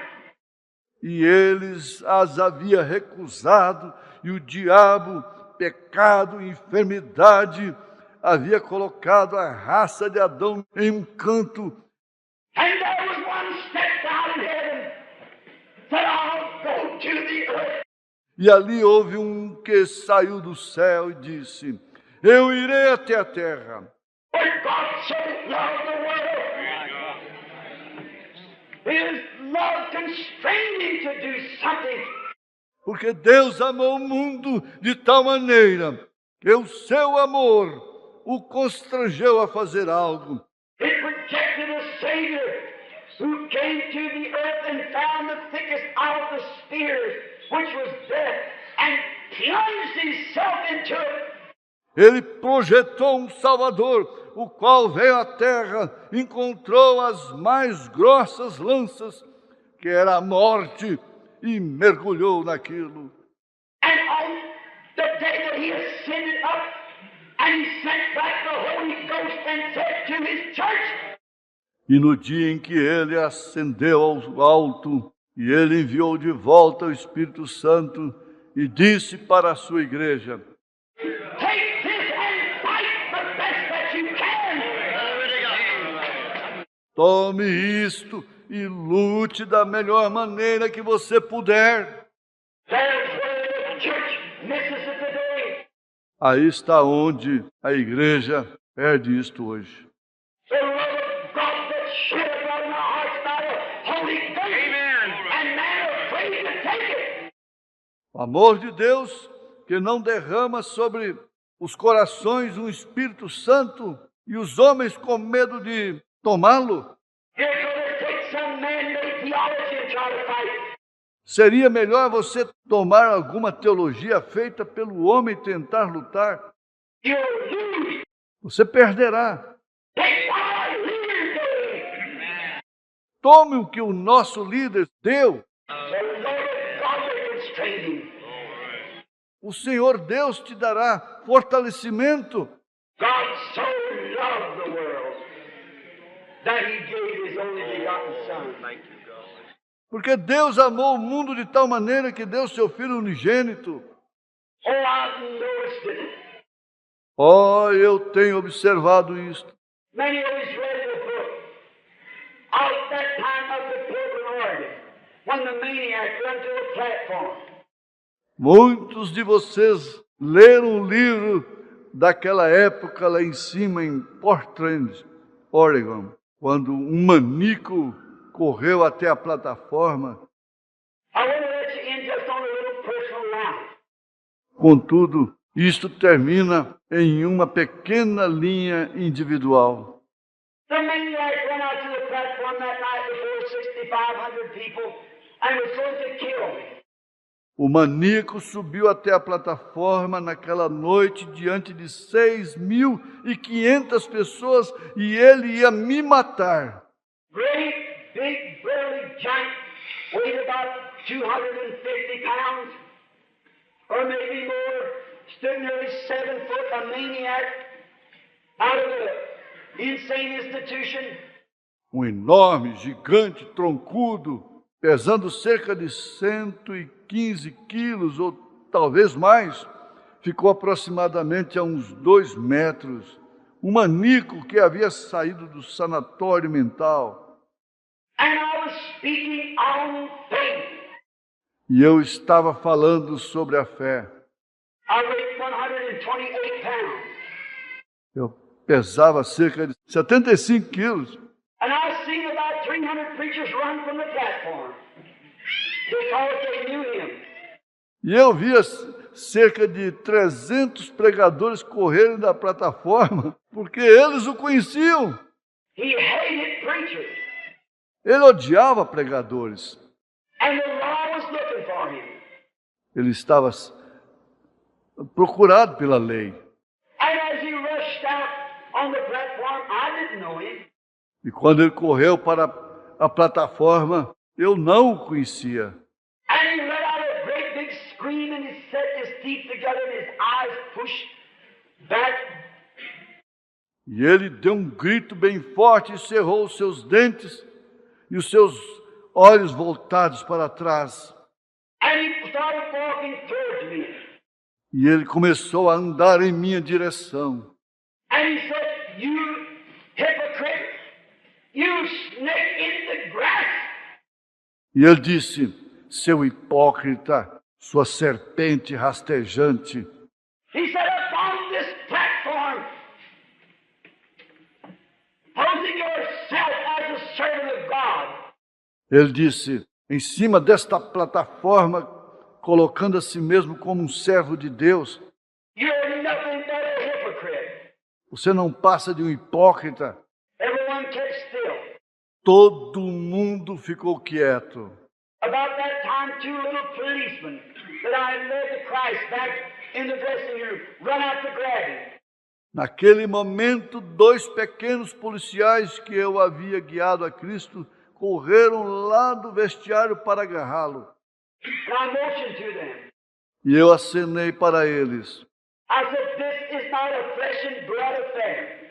E eles as havia recusado, e o diabo, pecado, enfermidade, havia colocado a raça de Adão em um canto. And there was one stepped out in heaven, said, I'll go to the earth. E ali houve um que saiu do céu e disse, eu irei até a terra. For God so loved the world, His love constrained Him to do something. Porque Deus amou o mundo de tal maneira que o seu amor o constrangeu a fazer algo. It rejected a Savior who came to the earth and found the thickest of the spears, which was death, and plunged Himself into it. Ele projetou um Salvador, o qual veio à terra, encontrou as mais grossas lanças, que era a morte, e mergulhou naquilo. And on the day that He ascended up, and He sent back the Holy Ghost and said to His church, E no dia em que ele ascendeu ao alto, e ele enviou de volta o Espírito Santo, e disse para a sua igreja, take this and fight the best that you can. tome isto e lute da melhor maneira que você puder. There's where the church misses it today. Aí está onde a igreja perde isto hoje. The love of God that's shed abroad in our hearts by the Holy Ghost. Amen. And man afraid to take it. O amor de Deus que não derrama sobre os corações um Espírito Santo e os homens com medo de tomá-lo. You're going to take some man-made theology and try to fight. Seria melhor você tomar alguma teologia feita pelo homem e tentar lutar. You'll lose. Você perderá. Take what our leaders do. Tome o que o nosso líder deu. The love of God that constrained Him. O Senhor Deus te dará fortalecimento. God so loved the world that He gave His only begotten Son. Thank you, God. Porque Deus amou o mundo de tal maneira que deu seu Filho unigênito. Oh, I've noticed it. Oh, eu tenho observado isto. Many of us read the book of that time up at Portland, Oregon, when the maniac ran to the platform. Muitos de vocês leram o livro daquela época lá em cima, em Portland, Oregon, quando um maníaco correu até a plataforma. I want to let you in just on a little personal line. Contudo, isto termina em uma pequena linha individual. The maniac ran out to the platform that night before 6,500 people and was going to kill me. O maníaco subiu até a plataforma naquela noite diante de 6.500 pessoas e ele ia me matar. Great, big, burly giant, weighed about 250 pounds, or maybe more, stood nearly 7 foot, a maniac out of the insane institution. um enorme, gigante, troncudo, pesando cerca de 115 quilos ou talvez mais, ficou aproximadamente a uns 2 metros, um maníaco que havia saído do sanatório mental. And I was speaking on faith. E eu estava falando sobre a fé. I weighed 128 pounds. Eu pesava cerca de 75 quilos. And I seen about 300 preachers run from the platform because they knew him. E eu via cerca de 300 pregadores correrem da plataforma, porque eles o conheciam. He hated preachers. Ele odiava pregadores. And the law was looking for him. Ele estava procurado pela lei. And as he rushed out on the platform, I didn't know him. E quando ele correu para a plataforma, eu não o conhecia. And he let out a great big scream and he set his teeth together and his eyes pushed back. E ele deu um grito bem forte e cerrou os seus dentes e os seus olhos voltados para trás. And he started walking towards me. E ele começou a andar em minha direção. And he said, "You hypocrite, you snake in the grass." E ele disse, seu hipócrita, sua serpente rastejante. He said, "Upon this platform, posing yourself as a servant of God." Ele disse, em cima desta plataforma, colocando a si mesmo como um servo de Deus, "You're nothing but a hypocrite." você não passa de um hipócrita. Everyone kept still. Todo mundo ficou quieto. About that time, 2 little policemen that I had led to Christ back in the dressing room run out to grab him. Naquele momento, 2 pequenos policiais que eu havia guiado a Cristo correram lá do vestiário para agarrá-lo. And I motioned to them. E eu acenei para eles. I said, "This is not a flesh and blood affair.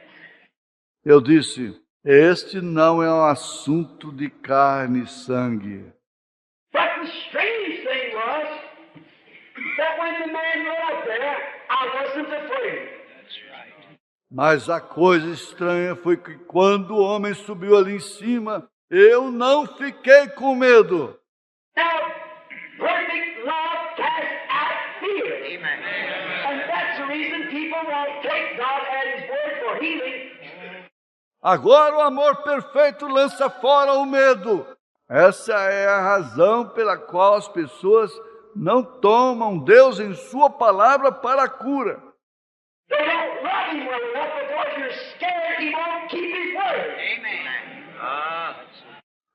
Eu disse, este não é um assunto de carne e sangue. But the strange thing was that when the man went up there, I wasn't afraid. Mas a coisa estranha foi que quando o homem subiu ali em cima, eu não fiquei com medo. Now, perfect love casts out fear. Amen. And that's the reason people won't take God at His word for healing. Agora o amor perfeito lança fora o medo. Essa é a razão pela qual as pessoas não tomam Deus em sua palavra para a cura. They don't love Him well enough because you're scared He won't keep His word. Amen.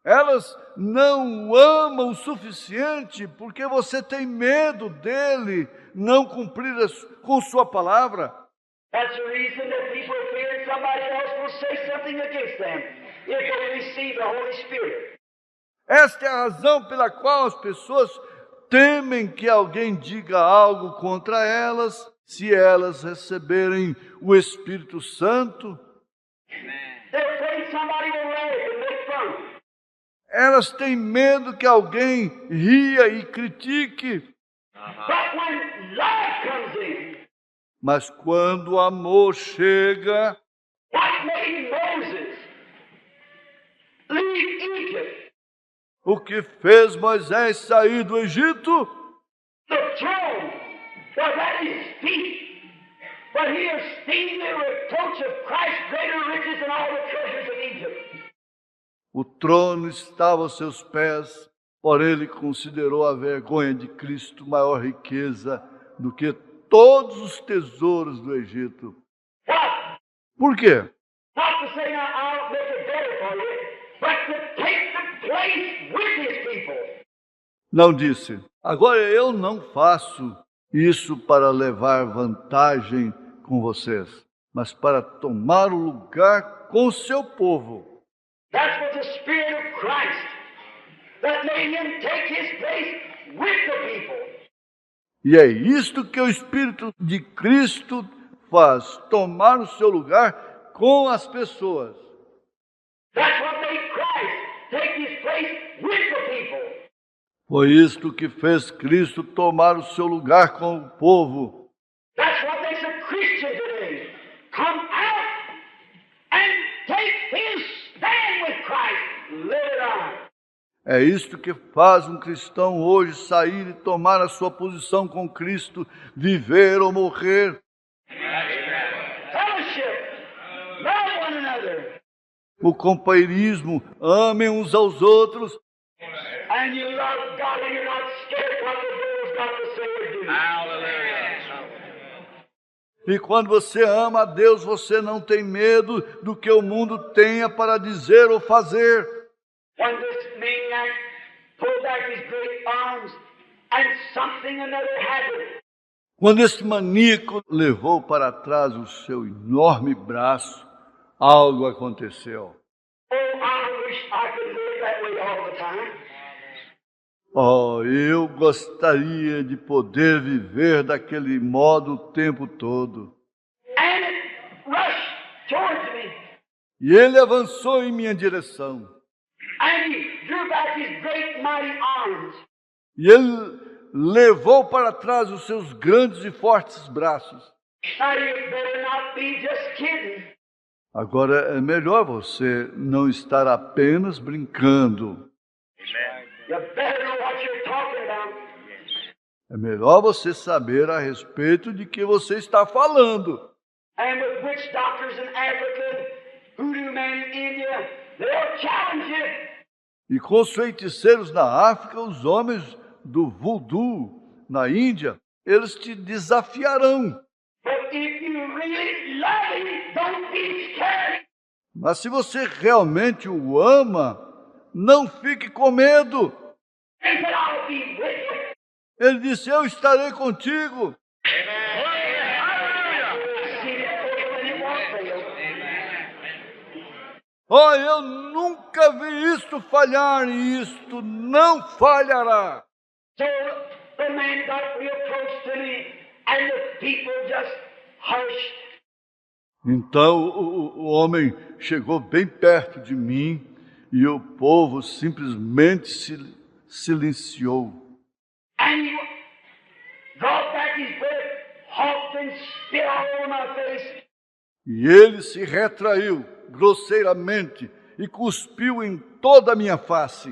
Elas não o amam o suficiente porque você tem medo dele não cumprir com sua palavra. That's the reason that people fear somebody else will say something against them if they receive the Holy Spirit. Esta é a razão pela qual as pessoas temem que alguém diga algo contra elas se elas receberem o Espírito Santo. They're afraid somebody will laugh and make fun. Elas têm medo que alguém ria e critique. But when love comes in, Mas quando o amor chega, what made Moses leave Egypt? o que fez Moisés sair do Egito? The throne was at his feet, but he esteemed the reproach of Christ greater riches than all the treasures of Egypt. O trono estava aos seus pés, porém ele considerou a vergonha de Cristo maior riqueza do que todos os tesouros do Egito. What? Por quê? Not to say now I'll make it better for you, but to take the place with his people. Não disse, agora eu não faço isso para levar vantagem com vocês, mas para tomar o lugar com o seu povo. That's what the Spirit of Christ that made him take his place with the people. E é isto que o Espírito de Cristo faz, tomar o seu lugar com as pessoas. That's what made Foi isto que fez Cristo tomar o seu lugar com o povo. That's what makes a Christian today. Come out and take his stand with Christ. Live it on. É isto que faz um cristão hoje sair e tomar a sua posição com Cristo, viver ou morrer. Fellowship. Love one another. O companheirismo, amem uns aos outros. And you love God and you're not scared what the world's got to say or do. Hallelujah. E quando você ama a Deus, você não tem medo do que o mundo tenha para dizer ou fazer. When this maniac pulled back his great arms and something another happened. Quando este maníaco levou para trás o seu enorme braço, algo aconteceu. Oh, I wish I could live that way all the time. Oh, eu gostaria de poder viver daquele modo o tempo todo. And it rushed towards me. E ele avançou em minha direção. And he drew back his great mighty arms. E ele levou para trás os seus grandes e fortes braços. Now you better not be just kidding. Agora é melhor você não estar apenas brincando. You better know what you're talking about. É melhor você saber a respeito de que você está falando. And with witch doctors in Africa, hoodoo men in India, they'll challenge you. E com os feiticeiros na África, os homens do voodoo na Índia, eles te desafiarão. But if you really love him, don't be scared. Mas se você realmente o ama, não fique com medo. He said, I'll be with you. Ele disse, eu estarei contigo. Oh, eu nunca vi isto falhar e isto não falhará. So the man got real close to me, and the people just hushed. Então o homem chegou bem perto de mim e o povo simplesmente se silenciou. And he brought back his breath, hawked and spit all over my face. E ele se retraiu grosseiramente e cuspiu em toda a minha face.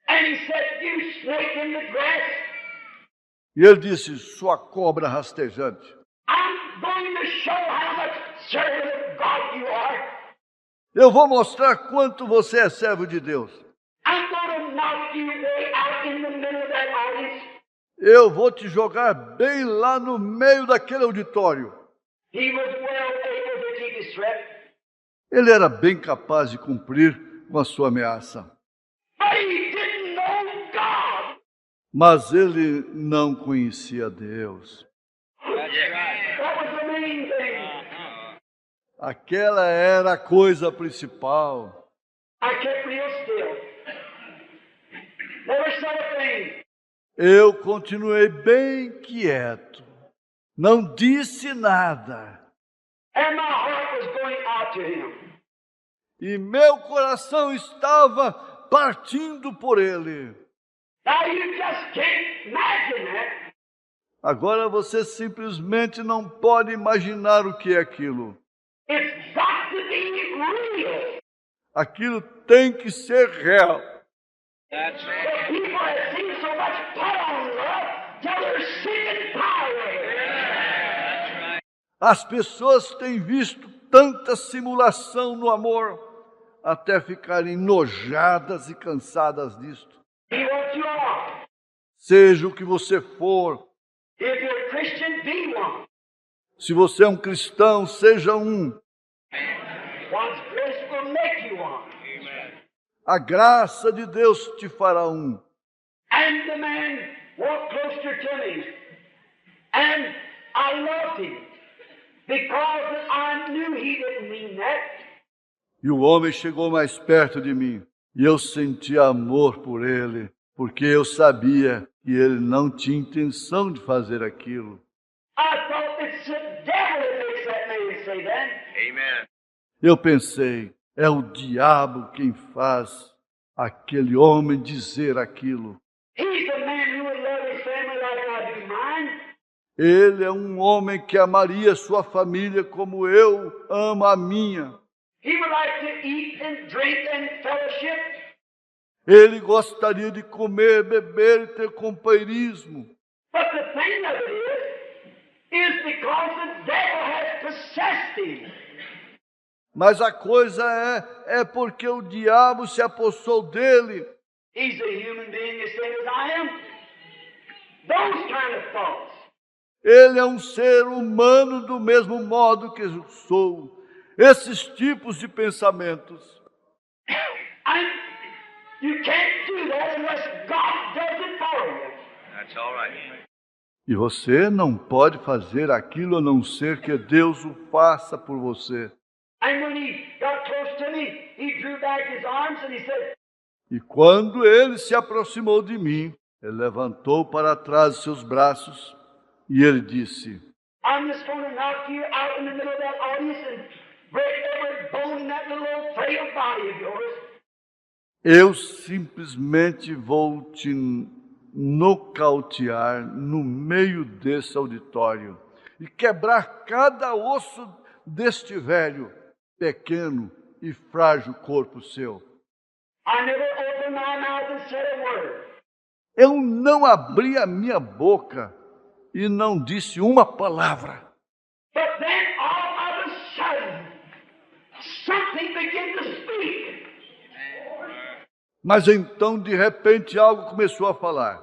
And he said, you snake in the grass, E ele disse, sua cobra rastejante, I'm going to show how much servant of God you are. eu vou mostrar quanto você é servo de Deus. I'm going to knock you way out in the middle of that audience. Eu vou te jogar bem lá no meio daquele auditório. He was well able to keep his threat, Ele era bem capaz de cumprir com a sua ameaça. but he didn't know God. Mas ele não conhecia Deus. That was the main thing. Aquela era a coisa principal. I kept real still. Never said a thing. Eu continuei bem quieto. Não disse nada. And my heart was going out to him. E meu coração estava partindo por ele. Now you just can't imagine that. Agora você simplesmente não pode imaginar o que é aquilo. It's got to be real. Aquilo tem que ser real. That's The right. people have seen so much put on love till they're sick and tired. That's right. As pessoas têm visto tanta simulação no amor, até ficarem enojadas e cansadas disto. Be what you are. Seja o que você for, If you're a Christian, be one. se você é um cristão, seja um. God's grace will make you one. A graça de Deus te fará um. And the man walked closer to me. And I loved him. Because I knew he didn't mean that. E o homem chegou mais perto de mim, e eu senti amor por ele, porque eu sabia que ele não tinha intenção de fazer aquilo. I thought it's the devil that makes that man say that. Amen. Eu pensei, é o diabo quem faz aquele homem dizer aquilo. He's Ele é um homem que amaria sua família como eu amo a minha. He would like to eat and drink and fellowship. Ele gostaria de comer, beber e ter companheirismo. But the thing of it is because the devil has possessed him. Mas a coisa é porque o diabo se apossou dele. He's a human being the same as I am. Those kind of thoughts. Ele é um ser humano do mesmo modo que eu sou. Esses tipos de pensamentos. And you can't do that unless God does it for you. That's all right. E você não pode fazer aquilo a não ser que Deus o faça por você. And when he got close to me, he drew back his arms and he said, E quando ele se aproximou de mim, ele levantou para trás seus braços e ele disse: I'm just going to knock you out in the middle of that audience and break every bone in that little old frail body of yours. Eu simplesmente vou te nocautear no meio desse auditório e quebrar cada osso deste velho, pequeno e frágil corpo seu. I never opened my mouth and said a word. Eu não abri a minha boca e não disse uma palavra. But then all of a sudden, something began to speak. Mas então, de repente, algo começou a falar.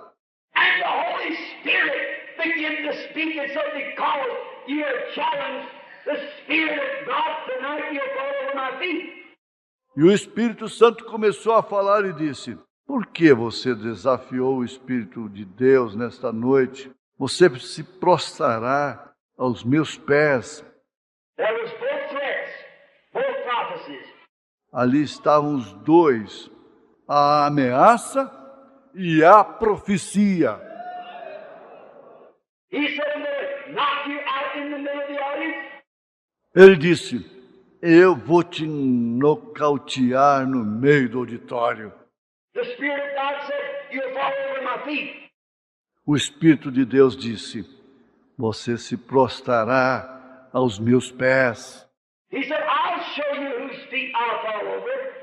And the Holy Spirit began to speak. And so because you have challenged the Spirit of God tonight, you'll fall over my feet. E o Espírito Santo começou a falar e disse: por que você desafiou o Espírito de Deus nesta noite? Você se prostrará aos meus pés. There was both threats, both prophecies. Ali estavam os dois, a ameaça e a profecia. He said, I'm going to knock you out in the middle of the audience. Ele disse: eu vou te nocautear no meio do auditório. The Spirit of God said, you'll fall over my feet. O Espírito de Deus disse: você se prostrará aos meus pés. He said, I'll show you whose feet I'll fall over.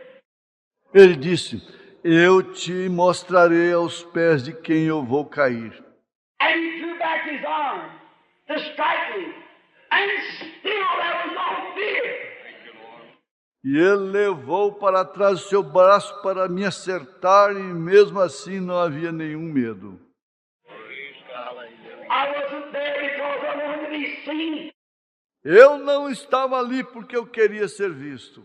Ele disse: eu te mostrarei aos pés de quem eu vou cair. And he drew back his arm to strike me. And still there was no fear. E ele levou para trás o seu braço para me acertar, e mesmo assim não havia nenhum medo. I wasn't there because I wanted to be seen. Eu não estava ali porque eu queria ser visto.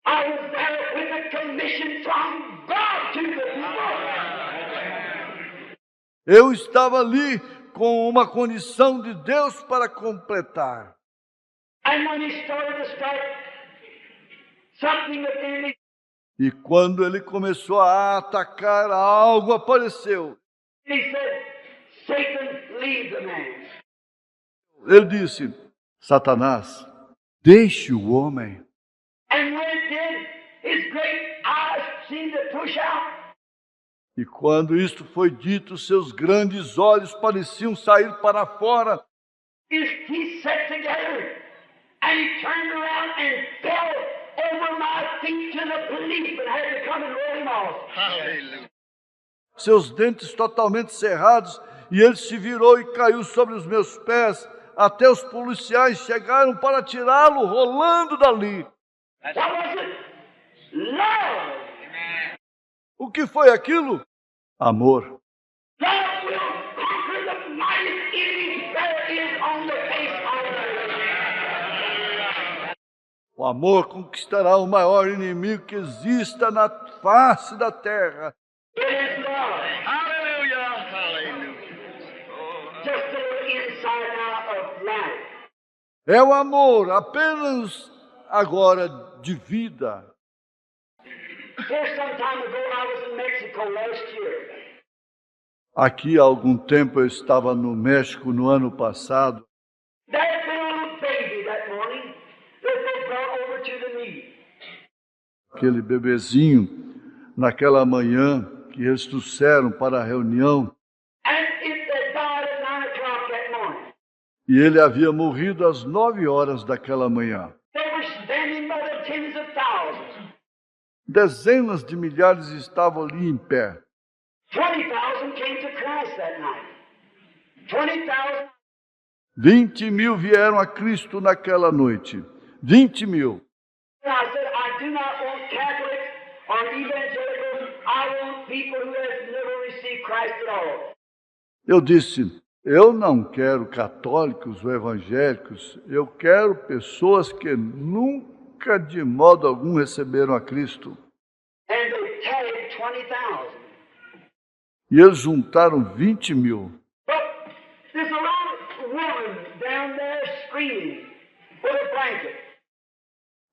I was there with a commission from God to the people. Eu estava ali com uma condição de Deus para completar. And when he started to strike, something within me, E quando ele começou a atacar, algo apareceu. he said, Satan, leave the man. Ele disse: Satanás, deixe o homem. And when it did, his great eyes seemed to push out. E quando isto foi dito, seus grandes olhos pareciam sair para fora. His teeth set together, and he turned around and fell over my feet to the policeman had to come and roll him off. Hallelujah. Seus dentes totalmente cerrados, e ele se virou e caiu sobre os meus pés. Até os policiais chegaram para tirá-lo, rolando dali. That was it. Love. O que foi aquilo? Amor. Love will conquer the mightiest enemy there is on the face of the earth. O amor conquistará o maior inimigo que exista na face da terra. It is love. Hallelujah. Hallelujah. Just a little inside now of life. É o amor, apenas agora de vida. Here some time ago I was in Mexico last year. Aqui há algum tempo eu estava no México no ano passado. There had been a little baby that morning that they brought over to the meeting. Aquele bebezinho, naquela manhã que eles trouxeram para a reunião. And it had died at 9 o'clock that morning. E ele havia morrido às 9 horas daquela manhã. They were standing by the tens of thousands. Dezenas de milhares estavam ali em pé. 20,000 came to Christ that night. 20,000. 20.000 vieram a Cristo naquela noite. 20.000. And I said, I do not want Catholics or evangelicals. I want people who have never received Christ at all. Eu disse, eu não quero católicos ou evangélicos, eu quero pessoas que nunca de modo algum receberam a Cristo. And they tagged 20,000. E eles juntaram 20.000. But there's a little woman down there screaming with a blanket.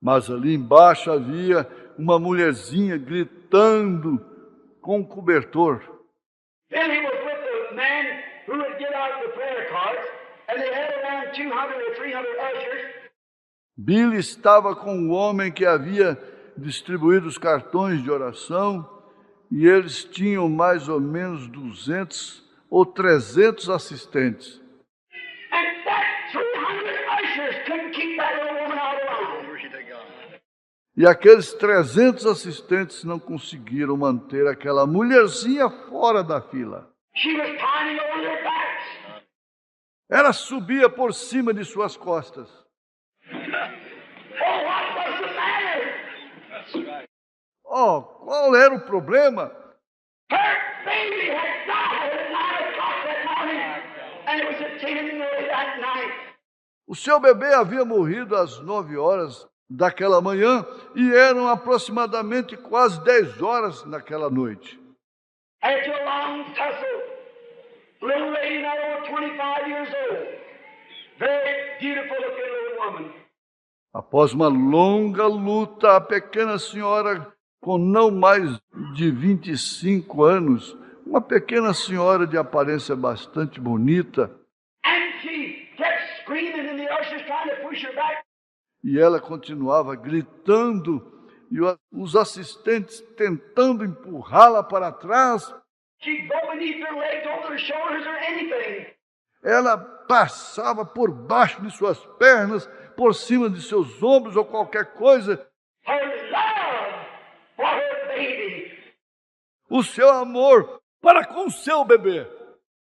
Mas ali embaixo havia uma mulherzinha gritando com um cobertor. Then he was with the man who would get out the prayer cards, and they had around 200 or 300 ushers. Billy estava com o homem que havia distribuído os cartões de oração e eles tinham mais ou menos 200 ou 300 assistentes. And that 300 ushers couldn't keep that little woman out of line. Glory to God. E aqueles 300 assistentes não conseguiram manter aquela mulherzinha fora da fila. She was climbing over their backs. Ela subia por cima de suas costas. Oh, what was the matter? That's right. Oh, qual era o problema? Her baby had died at 9 o'clock that morning, and it was at 10 that night. O seu bebê havia morrido às 9 horas daquela manhã e eram aproximadamente quase 10 horas naquela noite. After a long tussle, little lady not over 25 years old, very beautiful looking little woman. Após uma longa luta, a pequena senhora, com não mais de 25 anos, uma pequena senhora de aparência bastante bonita, And she kept screaming, and the ushers trying to push her back. e ela continuava gritando, e os assistentes tentando empurrá-la para trás. She'd go beneath her legs, over her shoulders, or anything. Ela passava por baixo de suas pernas, por cima de seus ombros ou qualquer coisa. Her love for her baby. O seu amor para com o seu bebê.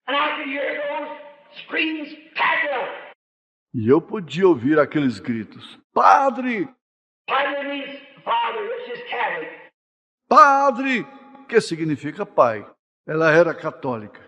And I could hear those screams pack up. E eu podia ouvir aqueles gritos. Padre! Padre means father, it's just Catholic. Padre! Que significa pai. Ela era católica.